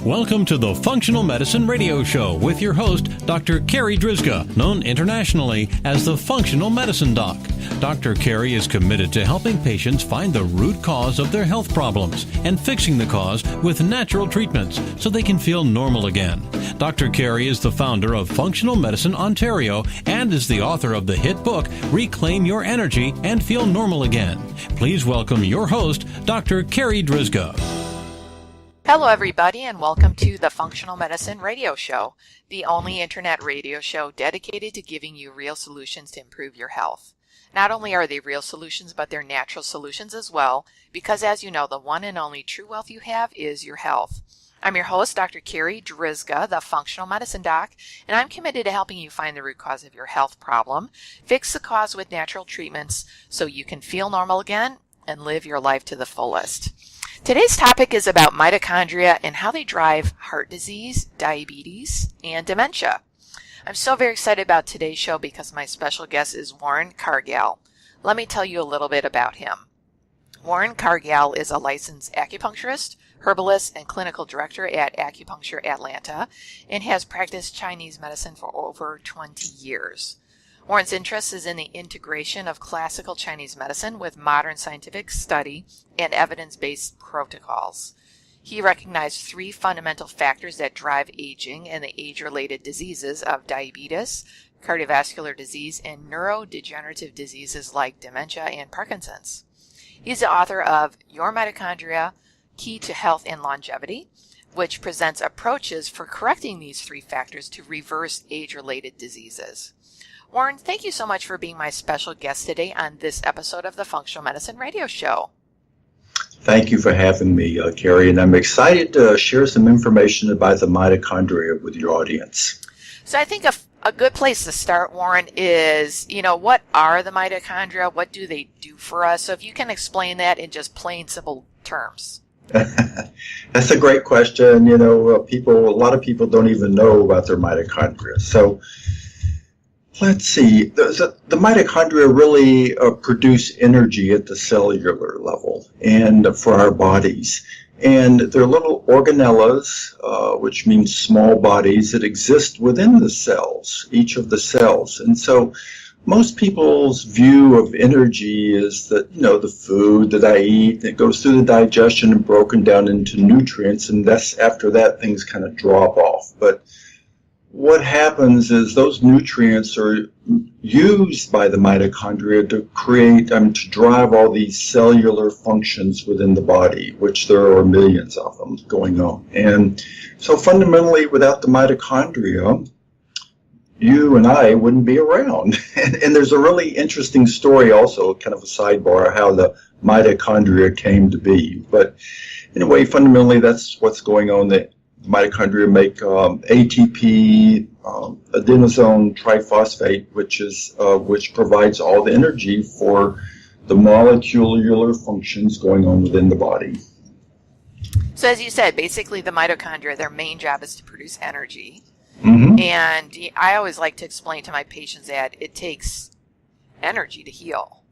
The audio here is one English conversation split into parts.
Welcome to the Functional Medicine Radio Show with your host, Dr. Carri Drzyzga, known internationally as the Functional Medicine Doc. Dr. Carri is committed to helping patients find the root cause of their health problems and fixing the cause with natural treatments so they can feel normal again. Dr. Carri is the founder of Functional Medicine Ontario and is the author of the hit book, Reclaim Your Energy and Feel Normal Again. Please welcome your host, Dr. Carri Drzyzga. Hello, everybody, and welcome to the Functional Medicine Radio Show, the only internet radio show dedicated to giving you real solutions to improve your health. Not only are they real solutions, but they're natural solutions as well, because as you know, the one and only true wealth you have is your health. I'm your host, Dr. Carri Drzyzga, the Functional Medicine Doc, and I'm committed to helping you find the root cause of your health problem, fix the cause with natural treatments so you can feel normal again and live your life to the fullest. Today's topic is about mitochondria and how they drive heart disease, diabetes, and dementia. I'm so very excited about today's show because my special guest is Warren Cargal. Let me tell you a little bit about him. Warren Cargal is a licensed acupuncturist, herbalist, and clinical director at Acupuncture Atlanta and has practiced Chinese medicine for over 20 years. Warren's interest is in the integration of classical Chinese medicine with modern scientific study and evidence-based protocols. He recognized three fundamental factors that drive aging and the age-related diseases of diabetes, cardiovascular disease, and neuro-degenerative diseases like dementia and Parkinson's. He's the author of Your Mitochondria, Key to Health and Longevity, which presents approaches for correcting these three factors to reverse age-related diseases. Warren, thank you so much for being my special guest today on this episode of the Functional Medicine Radio Show. Thank you for having me, Carri, and I'm excited to share some information about the mitochondria with your audience. So I think a good place to start, Warren, is, what are the mitochondria? What do they do for us? So if you can explain that in just plain, simple terms. That's a great question. A lot of people don't even know about their mitochondria. So let's see, the mitochondria really produce energy at the cellular level and for our bodies. And they're little organelles, which means small bodies that exist within the cells, each of the cells. And so most people's view of energy is that, the food that I eat, that goes through the digestion and broken down into nutrients, and after that things kind of drop off. But what happens is those nutrients are used by the mitochondria to drive all these cellular functions within the body, which there are millions of them going on. And so fundamentally, without the mitochondria, you and I wouldn't be around. And there's a really interesting story also, kind of a sidebar, how the mitochondria came to be. But in a way, fundamentally, that's what's going on. The mitochondria make ATP, adenosine triphosphate, which provides all the energy for the molecular functions going on within the body. So as you said, basically the mitochondria, their main job is to produce energy. Mm-hmm. And I always like to explain to my patients that it takes energy to heal.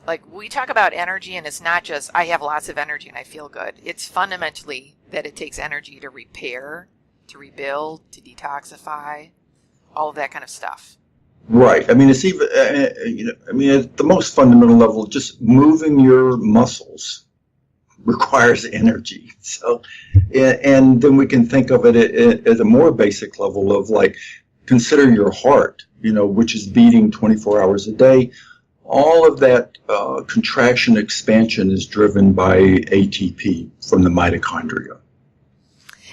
Like, we talk about energy, and it's not just, I have lots of energy and I feel good. It's fundamentally that it takes energy to repair, to rebuild, to detoxify, all of that kind of stuff. Right. I mean, it's even, at the most fundamental level, just moving your muscles requires energy. So, and then we can think of it at a more basic level of, like, consider your heart, which is beating 24 hours a day. All of that contraction expansion is driven by ATP from the mitochondria.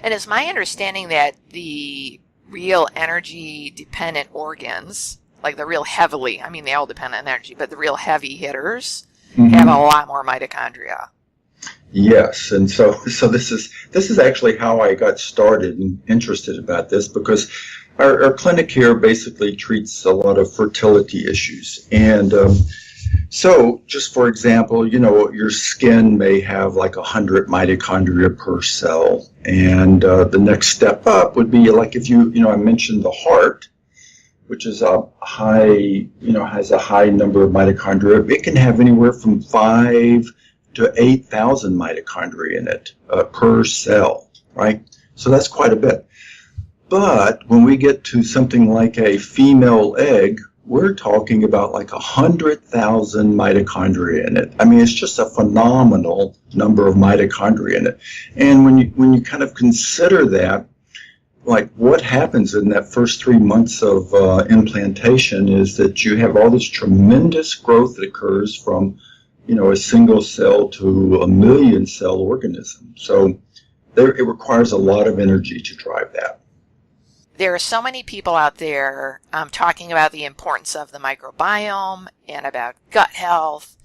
And it's my understanding that the real energy-dependent organs, like the real heavily, they all depend on energy, but the real heavy hitters have a lot more mitochondria. Yes, and so this is actually how I got started and interested about this, because our clinic here basically treats a lot of fertility issues. And so just for example, your skin may have like 100 mitochondria per cell. And the next step up would be like if I mentioned the heart, which is a high, has a high number of mitochondria. It can have anywhere from 5 to 8,000 mitochondria in it per cell, right? So that's quite a bit. But when we get to something like a female egg, we're talking about like 100,000 mitochondria in it. I mean, it's just a phenomenal number of mitochondria in it. And when you kind of consider that, like what happens in that first 3 months of implantation is that you have all this tremendous growth that occurs from, a single cell to a million cell organism. So it requires a lot of energy to drive that. There are so many people out there talking about the importance of the microbiome and about gut health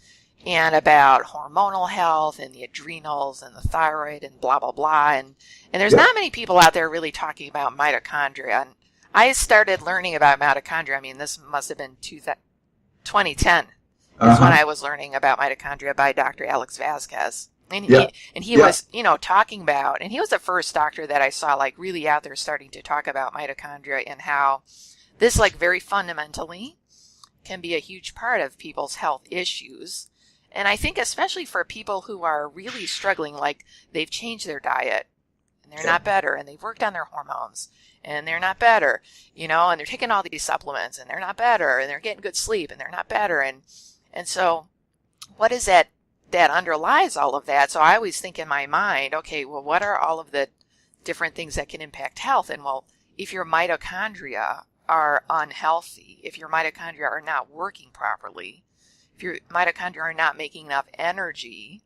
and about hormonal health and the adrenals and the thyroid and blah, blah, blah. And there's not many people out there really talking about mitochondria. And I started learning about mitochondria. I mean, this must have been 2010 is when I was learning about mitochondria by Dr. Alex Vasquez. And he was, talking about, and he was the first doctor that I saw like really out there starting to talk about mitochondria and how this like very fundamentally can be a huge part of people's health issues. And I think especially for people who are really struggling, like they've changed their diet and they're not better, and they've worked on their hormones and they're not better, and they're taking all these supplements and they're not better, and they're getting good sleep and they're not better. And so what is that underlies all of that? So I always think in my mind, okay, well, what are all of the different things that can impact health? And well, if your mitochondria are unhealthy, if your mitochondria are not working properly, if your mitochondria are not making enough energy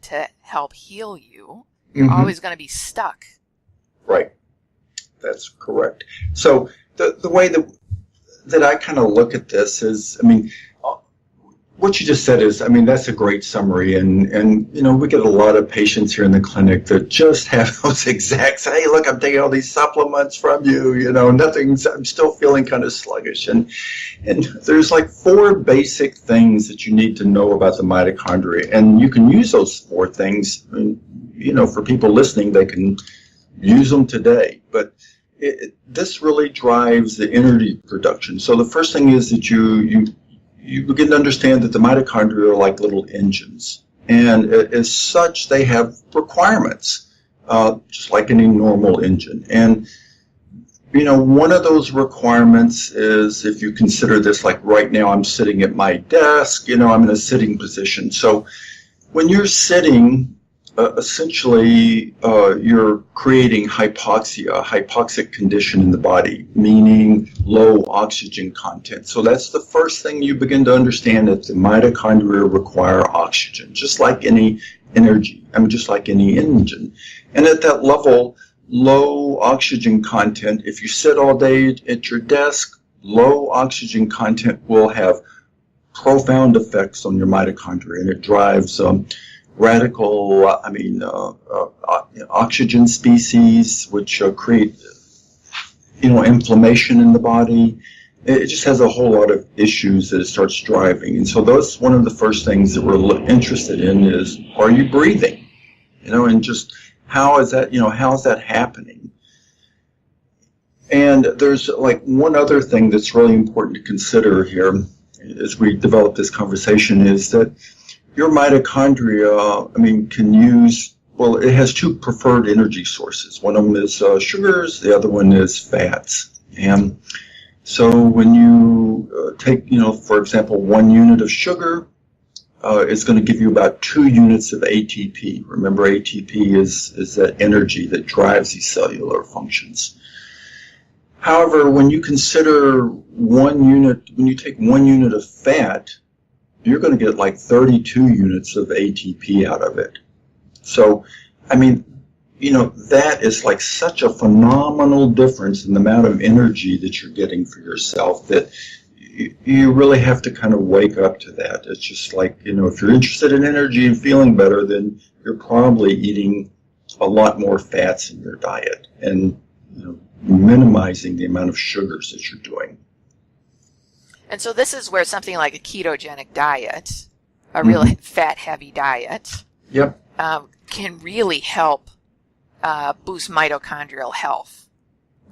to help heal you, you're always going to be stuck. Right. That's correct. So the way that I kind of look at this is, what you just said is, that's a great summary. And we get a lot of patients here in the clinic that just have those exact, hey, look, I'm taking all these supplements from you, I'm still feeling kind of sluggish. And there's like 4 basic things that you need to know about the mitochondria. And you can use those 4 things, for people listening, they can use them today. But this really drives the energy production. So the first thing is that you begin to understand that the mitochondria are like little engines. And as such, they have requirements, just like any normal engine. And, one of those requirements is, if you consider this, like right now I'm sitting at my desk, I'm in a sitting position. So when you're sitting, essentially you're creating hypoxia, a hypoxic condition in the body, meaning low oxygen content. So that's the first thing you begin to understand, that the mitochondria require oxygen, just like any energy, just like any engine. And at that level, low oxygen content, if you sit all day at your desk, low oxygen content will have profound effects on your mitochondria, and it drives radical, oxygen species, which create, inflammation in the body. It just has a whole lot of issues that it starts driving. And so that's one of the first things that we're interested in is, are you breathing? And just how is that happening? And there's like one other thing that's really important to consider here as we develop this conversation is that your mitochondria, can use, it has 2 preferred energy sources. One of them is sugars, the other one is fats. And so when you take, for example, 1 unit of sugar, it's going to give you about 2 units of ATP. Remember, ATP is that energy that drives these cellular functions. However, when you consider when you take 1 unit of fat, you're going to get like 32 units of ATP out of it. So, that is like such a phenomenal difference in the amount of energy that you're getting for yourself that you really have to kind of wake up to that. It's just like, if you're interested in energy and feeling better, then you're probably eating a lot more fats in your diet and, minimizing the amount of sugars that you're doing. And so this is where something like a ketogenic diet, a really fat-heavy diet, can really help boost mitochondrial health.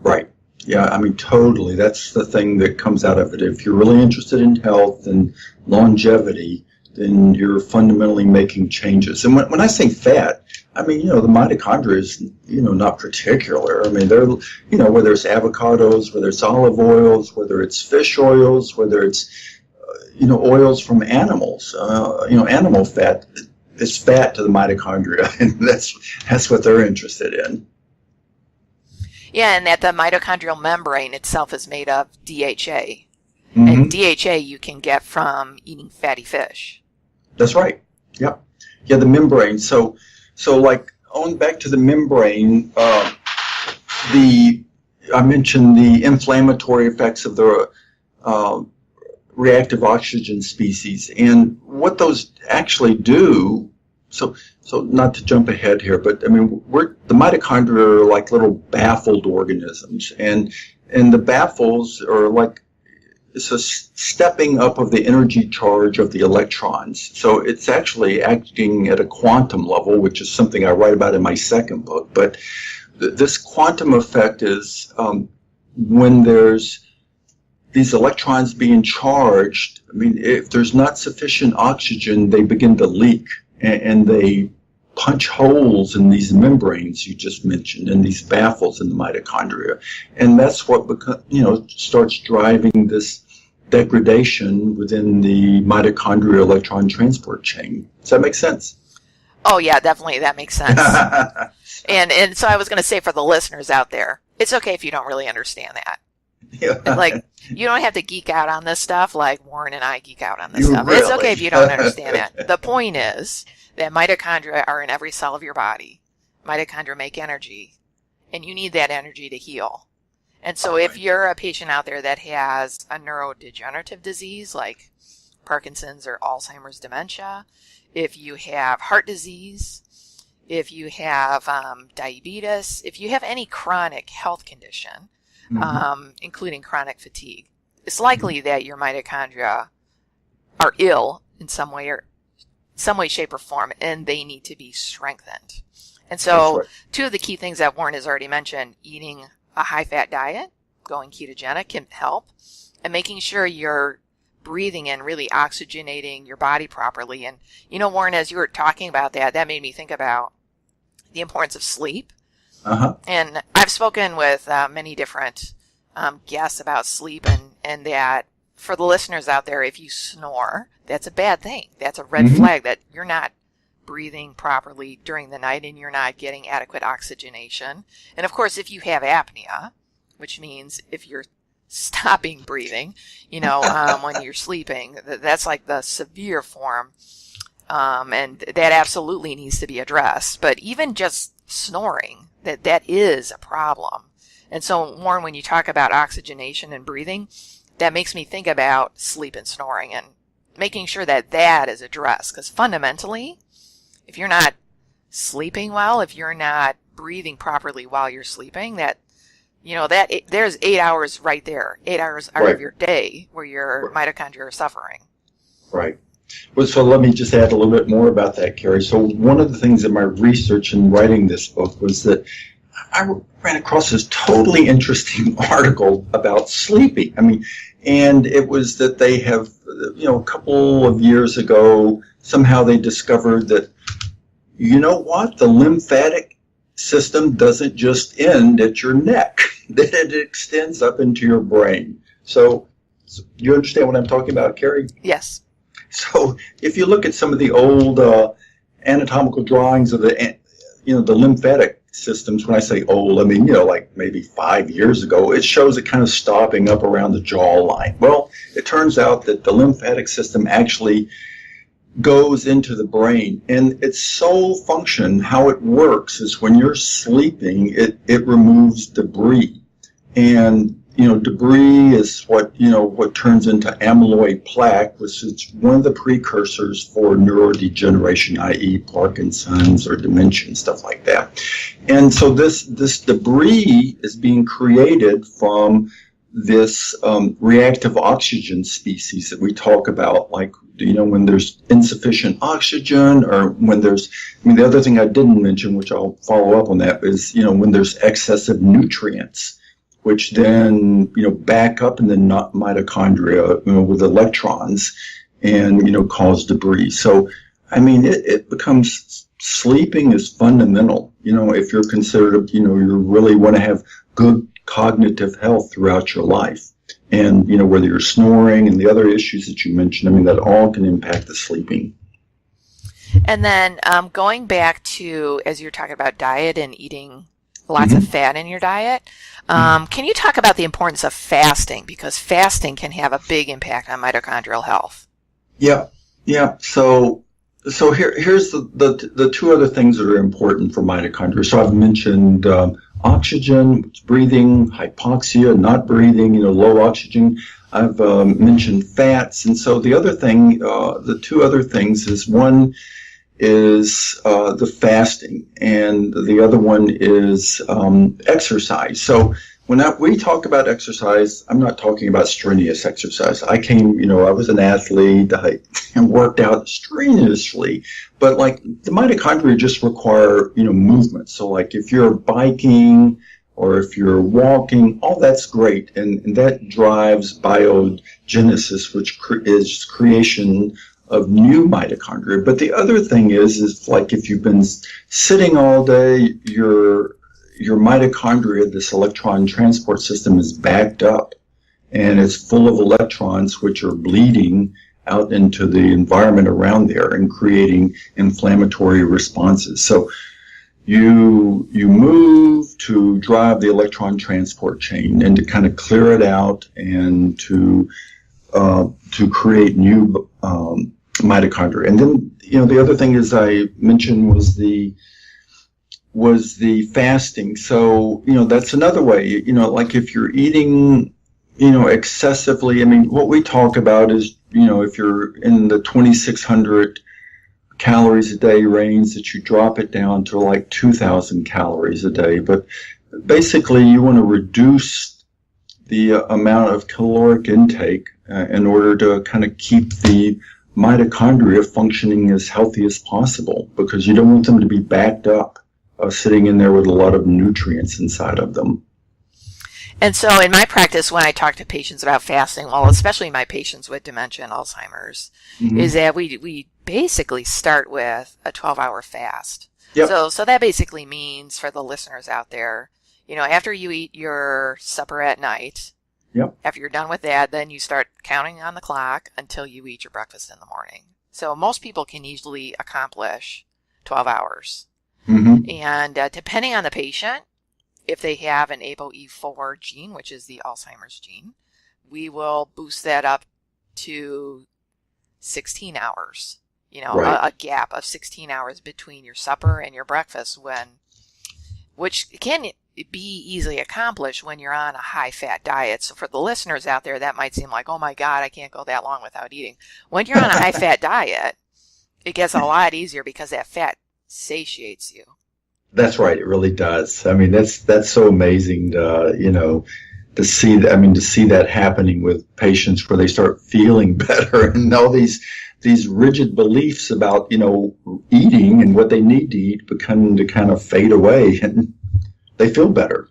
Right. Yeah, totally. That's the thing that comes out of it. If you're really interested in health and longevity, then you're fundamentally making changes. And when I say fat, I mean, the mitochondria is, not particular. I mean, they're, whether it's avocados, whether it's olive oils, whether it's fish oils, whether it's, oils from animals, animal fat is fat to the mitochondria, and that's what they're interested in. Yeah, and that the mitochondrial membrane itself is made of DHA. Mm-hmm. And DHA you can get from eating fatty fish. That's right. Yep. Yeah, the membrane. So like on back to the membrane, I mentioned the inflammatory effects of the reactive oxygen species, and what those actually do. So not to jump ahead here, but I mean, the mitochondria are like little baffled organisms, and the baffles are like, it's a stepping up of the energy charge of the electrons. So it's actually acting at a quantum level, which is something I write about in my second book. But this quantum effect is when there's these electrons being charged. I mean, if there's not sufficient oxygen, they begin to leak, and they punch holes in these membranes you just mentioned, and these baffles in the mitochondria, and that's what starts driving this degradation within the mitochondrial electron transport chain. Does that make sense? Oh yeah, definitely, that makes sense. and so I was going to say, for the listeners out there, it's okay if you don't really understand that. Yeah. Like, you don't have to geek out on this stuff like Warren and I geek out on this stuff. Really? It's okay if you don't understand that. The point is that mitochondria are in every cell of your body. Mitochondria make energy, and you need that energy to heal. And so if you're a patient out there that has a neuro-degenerative disease like Parkinson's or Alzheimer's dementia, if you have heart disease, if you have diabetes, if you have any chronic health condition, including chronic fatigue, it's likely that your mitochondria are ill in some way, shape, or form, and they need to be strengthened. And so two of the key things that Warren has already mentioned: eating a high-fat diet, going ketogenic can help, and making sure you're breathing in, really oxygenating your body properly. And, Warren, as you were talking about that made me think about the importance of sleep. And I've spoken with many different guests about sleep, and that for the listeners out there, if you snore, that's a bad thing. That's a red flag that you're not breathing properly during the night and you're not getting adequate oxygenation. And of course, if you have apnea, which means if you're stopping breathing, when you're sleeping, that's like the severe form. And that absolutely needs to be addressed. But even just snoring, that is a problem. And so, Warren, when you talk about oxygenation and breathing, that makes me think about sleep and snoring and making sure that is addressed. Because fundamentally, if you're not sleeping well, if you're not breathing properly while you're sleeping, there's 8 hours right there, 8 hours out of your day where your mitochondria are suffering. Right. Well, so let me just add a little bit more about that, Carrie. So one of the things in my research in writing this book was that I ran across this totally interesting article about sleeping. I mean, and it was that they have, a couple of years ago, somehow they discovered that, the lymphatic system doesn't just end at your neck, that it extends up into your brain. So you understand what I'm talking about, Carrie? Yes. So if you look at some of the old anatomical drawings of the lymphatic systems, when I say old, I mean, like maybe 5 years ago, it shows it kind of stopping up around the jawline. Well, it turns out that the lymphatic system actually goes into the brain, and its sole function, how it works, is when you're sleeping, it removes debris. And debris is what turns into amyloid plaque, which is one of the precursors for neurodegeneration, i.e. Parkinson's or dementia and stuff like that. And so this debris is being created from this reactive oxygen species that we talk about, like, when there's insufficient oxygen, or when there's, the other thing I didn't mention, which I'll follow up on that, is, when there's excessive nutrients, which then, back up in the mitochondria, with electrons, and, cause debris. So, I mean, it becomes, sleeping is fundamental. If you're considered, you really want to have good cognitive health throughout your life. And, whether you're snoring and the other issues that you mentioned, I mean, that all can impact the sleeping. And then going back to, as you're talking about diet and eating lots of fat in your diet, can you talk about the importance of fasting? Because fasting can have a big impact on mitochondrial health. Yeah. So here's the two other things that are important for mitochondria. So I've mentioned oxygen, breathing, hypoxia, not breathing, low oxygen. I've mentioned fats. And so the other thing, the two other things is, one is the fasting, and the other one is exercise. So when we talk about exercise, I'm not talking about strenuous exercise. I was an athlete, I worked out strenuously, but like the mitochondria just require, movement. So like if you're biking or if you're walking, all that's great. And that drives biogenesis, which is creation of new mitochondria. But the other thing is like if you've been sitting all day, your mitochondria, this electron transport system, is backed up, and it's full of electrons which are bleeding out into the environment around there and creating inflammatory responses. So you move to drive the electron transport chain and to kind of clear it out and to create new mitochondria. And then the other thing, as I mentioned, was the fasting. So, that's another way, like if you're eating, excessively, I mean, what we talk about is, if you're in the 2,600 calories a day range, that you drop it down to like 2,000 calories a day. But basically you want to reduce the amount of caloric intake in order to kind of keep the mitochondria functioning as healthy as possible, because you don't want them to be backed up, sitting in there with a lot of nutrients inside of them. And so in my practice, when I talk to patients about fasting, well, especially my patients with dementia and Alzheimer's, is that we basically start with a 12-hour fast. Yep. So that basically means, for the listeners out there, after you eat your supper at night, yep, after you're done with that, then you start counting on the clock until you eat your breakfast in the morning. So most people can easily accomplish 12 hours. And depending on the patient, if they have an ApoE4 gene, which is the Alzheimer's gene, we will boost that up to 16 hours, right, a gap of 16 hours between your supper and your breakfast, which can be easily accomplished when you're on a high-fat diet. So for the listeners out there, that might seem like, oh my God, I can't go that long without eating. When you're on a high-fat diet, it gets a lot easier because that fat satiates you. That's right. It really does. I mean, that's so amazing to see that. I mean, to see that happening with patients where they start feeling better, and all these rigid beliefs about, eating and what they need to eat become to kind of fade away, and they feel better.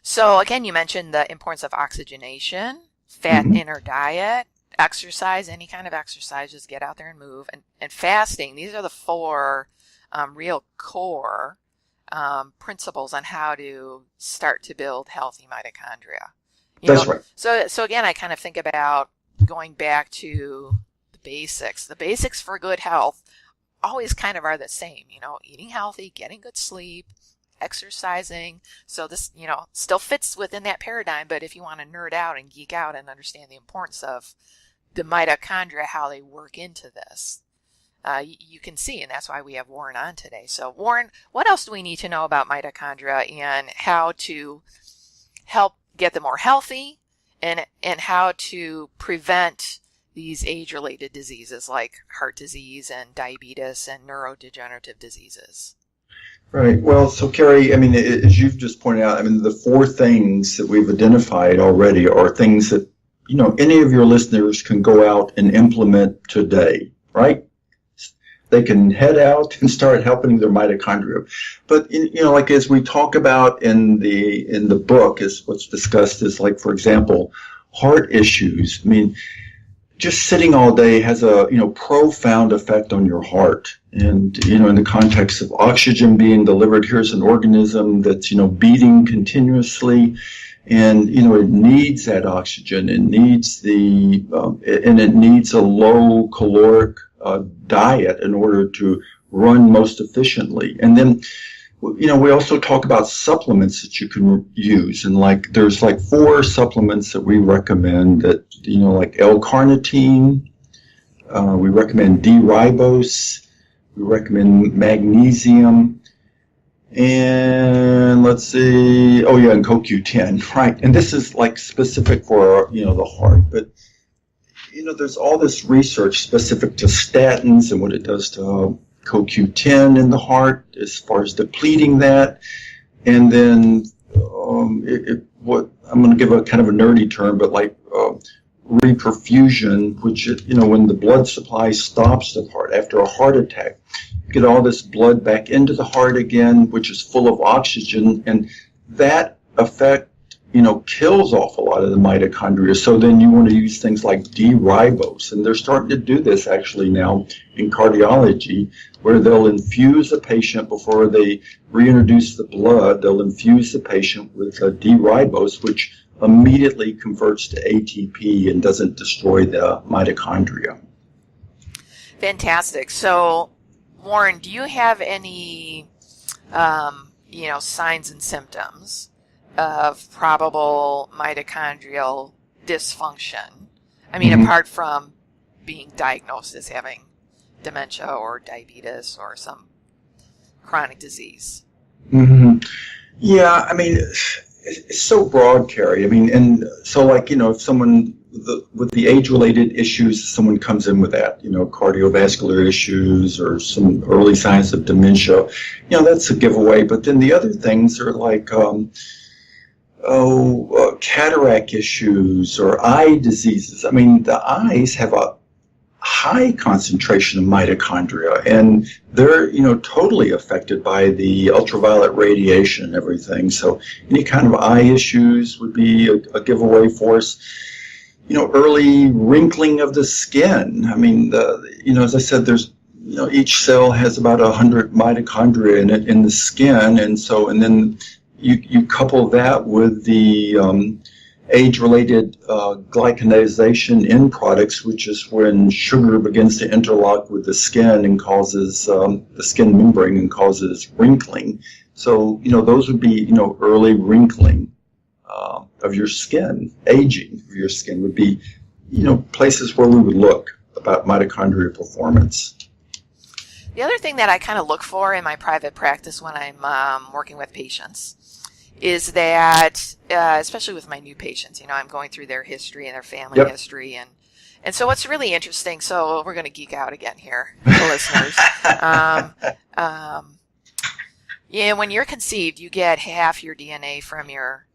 So again, you mentioned the importance of oxygenation, fat in our diet, exercise, any kind of exercise, just get out there and move, and fasting. These are the four real core principles on how to start to build healthy mitochondria. That's right. So again, I kind of think about going back to the basics. The basics for good health always kind of are the same, eating healthy, getting good sleep, exercising. So this, still fits within that paradigm, but if you want to nerd out and geek out and understand the importance of the mitochondria, how they work into this, you can see, and that's why we have Warren on today. So Warren, what else do we need to know about mitochondria and how to help get them more healthy, and how to prevent these age-related diseases like heart disease and diabetes and neurodegenerative diseases? Right. Well, so Carri, I mean, as you've just pointed out, I mean, the four things that we've identified already are things that, any of your listeners can go out and implement today, right? They can head out and start helping their mitochondria. But, like as we talk about in the book, is what's discussed is, like, for example, heart issues. I mean, just sitting all day has a, profound effect on your heart. And, in the context of oxygen being delivered, here's an organism that's, beating continuously. And, it needs that oxygen. It needs and it needs a low caloric diet in order to run most efficiently. And then, we also talk about supplements that you can use. And there's 4 supplements that we recommend that, like L-carnitine, we recommend D-ribose, we recommend magnesium, and let's see, and CoQ10, right? And this is specific for, the heart. But, there's all this research specific to statins and what it does to CoQ10 in the heart as far as depleting that. And then what I'm going to give a kind of a nerdy term, but reperfusion, which when the blood supply stops the heart after a heart attack, you get all this blood back into the heart again, which is full of oxygen, and that effect kills off a lot of the mitochondria. So then you want to use things like D-ribose, and they're starting to do this actually now in cardiology, where they'll infuse a patient before they reintroduce the blood. They'll infuse the patient with D-ribose, which immediately converts to ATP and doesn't destroy the mitochondria. Fantastic. So, Warren, do you have any, signs and symptoms of probable mitochondrial dysfunction? I mean, apart from being diagnosed as having dementia or diabetes or some chronic disease. Mm-hmm. Yeah, I mean, it's so broad, Carri. I mean, and so if someone with the age-related issues, someone comes in with that, cardiovascular issues or some early signs of dementia, that's a giveaway. But then the other things are cataract issues or eye diseases. I mean, the eyes have a high concentration of mitochondria, and they're, totally affected by the ultraviolet radiation and everything. So any kind of eye issues would be a giveaway for us. Early wrinkling of the skin. I mean, as I said, there's, each cell has about 100 mitochondria in it in the skin, and then you couple that with the age-related glycanization in products, which is when sugar begins to interlock with the skin and causes the skin membrane and causes wrinkling. So, those would be, early wrinkling of your skin. Aging of your skin would be, places where we would look about mitochondrial performance. The other thing that I kind of look for in my private practice when I'm working with patients is that, especially with my new patients, I'm going through their history and their family history. And so what's really interesting, so we're going to geek out again here, the listeners. When you're conceived, you get half your DNA from your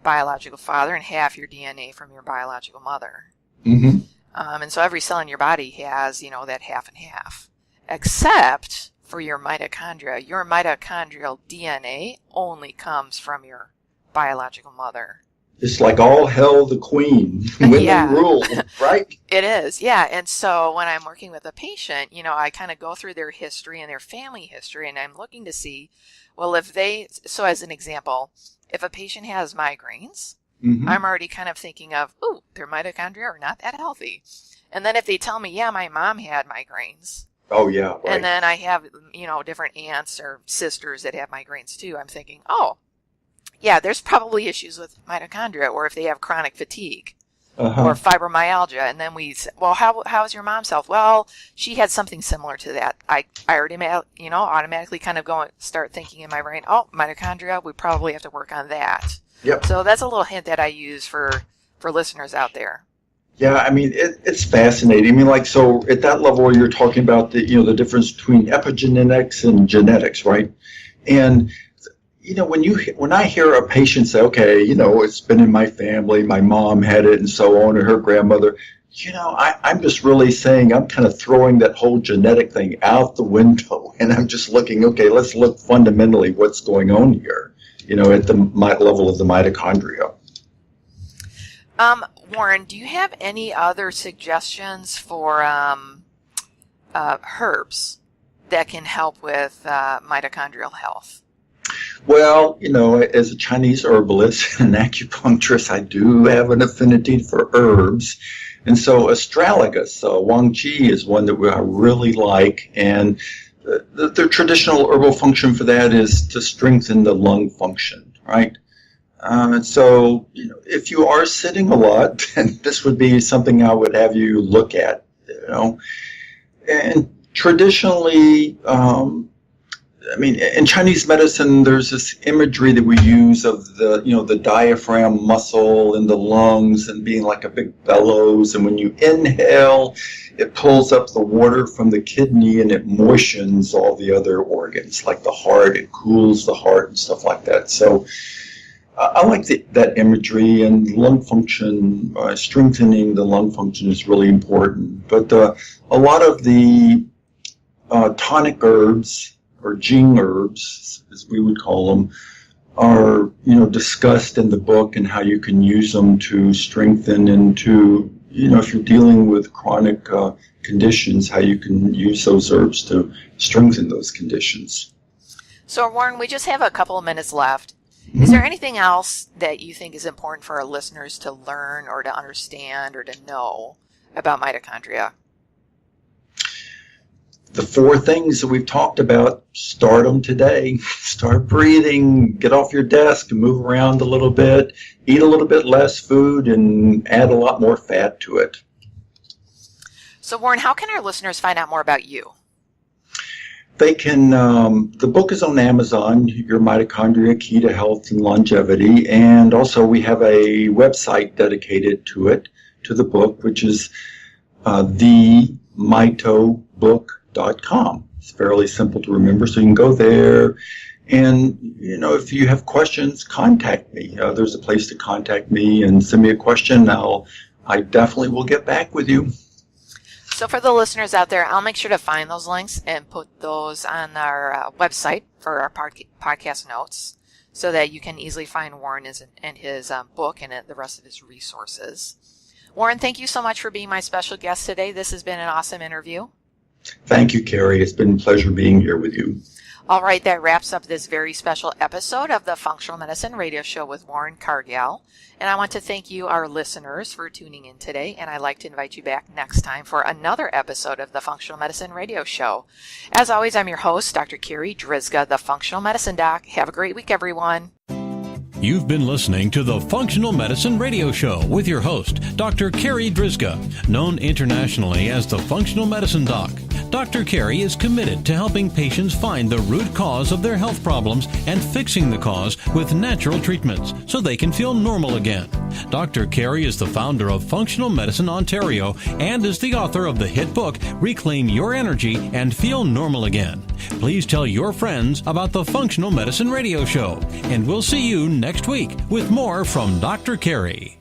biological father and half your DNA from your biological mother. Mm-hmm. And so every cell in your body has, that half and half, except for your mitochondria. Your mitochondrial DNA only comes from your biological mother. It's like all hell the queen. Women rule, right? It is, yeah. And so when I'm working with a patient, I kind of go through their history and their family history, and I'm looking to see, well, so as an example, if a patient has migraines, I'm already kind of thinking of, their mitochondria are not that healthy. And then if they tell me, yeah, my mom had migraines. Oh, yeah, right. And then I have, different aunts or sisters that have migraines too. I'm thinking, there's probably issues with mitochondria, or if they have chronic fatigue or fibromyalgia. And then we say, well, how's your mom's health? Well, she had something similar to that. I already, automatically kind of start thinking in my brain, mitochondria, we probably have to work on that. Yep. So that's a little hint that I use for listeners out there. Yeah, I mean, it's fascinating. I mean, so at that level, you're talking about the difference between epigenetics and genetics, right? And, when I hear a patient say, okay, it's been in my family, my mom had it and so on, or her grandmother, I'm just really saying I'm kind of throwing that whole genetic thing out the window. And I'm just looking, okay, let's look fundamentally what's going on here, at the level of the mitochondria. Warren, do you have any other suggestions for herbs that can help with mitochondrial health? Well, as a Chinese herbalist and acupuncturist, I do have an affinity for herbs. And so astragalus, Wang Qi, is one that I really like. And the traditional herbal function for that is to strengthen the lung function, right? And so, if you are sitting a lot, then this would be something I would have you look at, And traditionally, in Chinese medicine, there's this imagery that we use of the diaphragm muscle in the lungs and being like a big bellows. And when you inhale, it pulls up the water from the kidney and it moistens all the other organs, like the heart. It cools the heart and stuff like that. So I like that imagery, and lung function, strengthening the lung function is really important. But a lot of the tonic herbs, or Jing herbs, as we would call them, are discussed in the book, and how you can use them to strengthen and to, if you're dealing with chronic conditions, how you can use those herbs to strengthen those conditions. So, Warren, we just have a couple of minutes left. Is there anything else that you think is important for our listeners to learn or to understand or to know about mitochondria? The 4 things that we've talked about, start them today. Start breathing, get off your desk and move around a little bit, eat a little bit less food, and add a lot more fat to it. So, Warren, how can our listeners find out more about you? They can, the book is on Amazon, Your Mitochondria, Key to Health and Longevity, and also we have a website dedicated to it, to the book, which is themitobook.com. It's fairly simple to remember, so you can go there, and, if you have questions, contact me. There's a place to contact me and send me a question. I definitely will get back with you. So for the listeners out there, I'll make sure to find those links and put those on our website for our podcast notes so that you can easily find Warren and his book and the rest of his resources. Warren, thank you so much for being my special guest today. This has been an awesome interview. Thank you, Carrie. It's been a pleasure being here with you. All right, that wraps up this very special episode of the Functional Medicine Radio Show with Warren Cargal. And I want to thank you, our listeners, for tuning in today. And I'd like to invite you back next time for another episode of the Functional Medicine Radio Show. As always, I'm your host, Dr. Carri Drzyzga, the Functional Medicine Doc. Have a great week, everyone. You've been listening to the Functional Medicine Radio Show with your host, Dr. Carri Drzyzga, known internationally as the Functional Medicine Doc. Dr. Carri is committed to helping patients find the root cause of their health problems and fixing the cause with natural treatments so they can feel normal again. Dr. Carri is the founder of Functional Medicine Ontario and is the author of the hit book, Reclaim Your Energy and Feel Normal Again. Please tell your friends about the Functional Medicine Radio Show, and we'll see you next week with more from Dr. Carri.